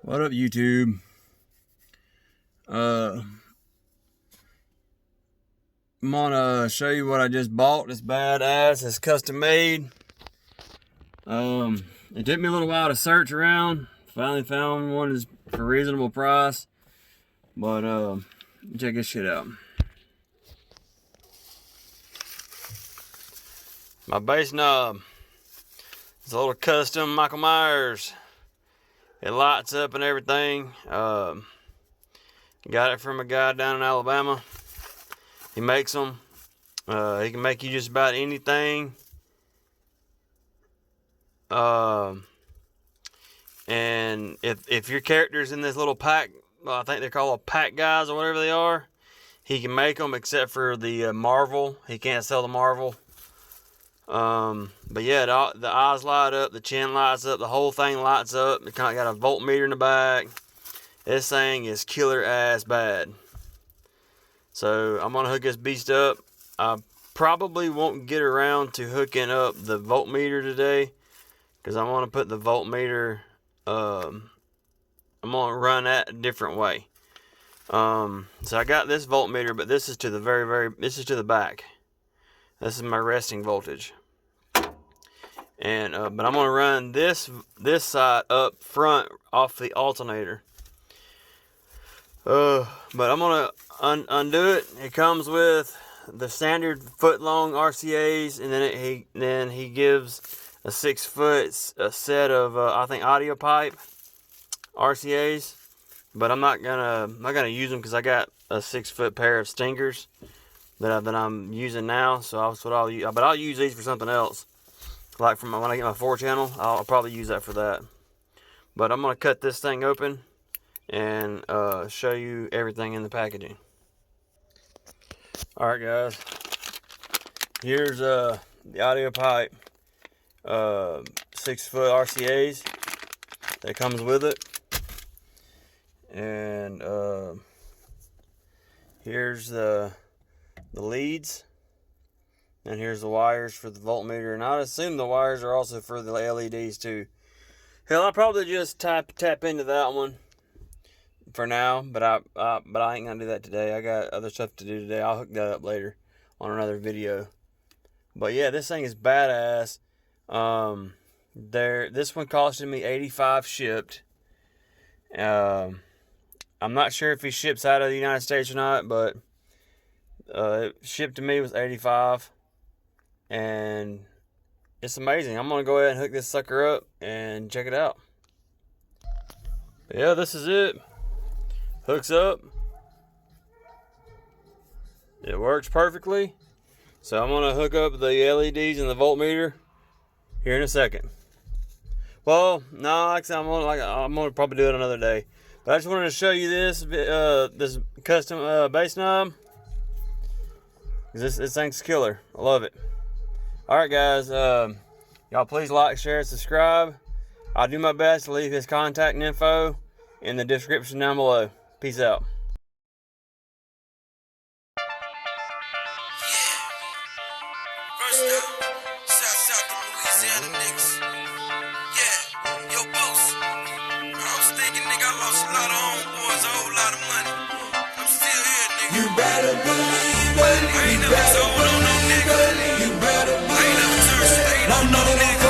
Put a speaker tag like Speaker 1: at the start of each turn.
Speaker 1: What up, YouTube? I'm gonna show you what I just bought. This badass. It's custom made. It took me a little while to search around. Finally found one that's for a reasonable price. But check this shit out. My bass knob. It's a little custom Michael Myers. It lights up and everything. Got it from a guy down in Alabama. He makes them. He can make you just about anything. And if your character's in this little pack, well, I think they're called pack guys or whatever they are, he can make them except for the Marvel. He can't sell the Marvel. But yeah, the eyes light up, the chin lights up, the whole thing lights up. It kind of got a voltmeter in the back. This thing is killer ass bad. So I'm gonna hook this beast up. I probably won't get around to hooking up the voltmeter today, because I want to put the voltmeter. I'm gonna run that a different way. So I got this voltmeter, but this is to the this is to the back. This is my resting voltage. And but I'm gonna run this side up front off the alternator. But I'm gonna undo it. It comes with the standard foot-long RCAs, and then he gives a 6-foot set of I think audio pipe RCAs. But I'm not gonna use them because I got a 6-foot pair of Stingers that I'm using now. So that's what I'll use. But I'll use these for something else. Like when I get my 4-channel, I'll probably use that for that. But I'm gonna cut this thing open and show you everything in the packaging. Alright guys, here's the audio pipe 6-foot RCAs that comes with it, and here's the leads, and here's the wires for the voltmeter, and I'd assume the wires are also for the LEDs too. Hell, I'll probably just tap into that one for now, but I ain't gonna do that today. I got other stuff to do today. I'll hook that up later on another video. But yeah, this thing is badass. This one costed me $85 shipped. I'm not sure if he ships out of the United States or not, but it shipped to me was $85, and it's amazing. I'm gonna go ahead and hook this sucker up and check it out. But yeah, this is it. Hooks up. It works perfectly. So I'm gonna hook up the LEDs and the voltmeter here in a second. Well, no, like I said, I'm gonna probably do it another day. But I just wanted to show you this custom bass knob. This thing's killer. I love it. All right, guys. Y'all please like, share, and subscribe. I'll do my best to leave his contact info in the description down below. Peace out.
Speaker 2: You better believe it. You better believe it. You better believe it. No, no, no.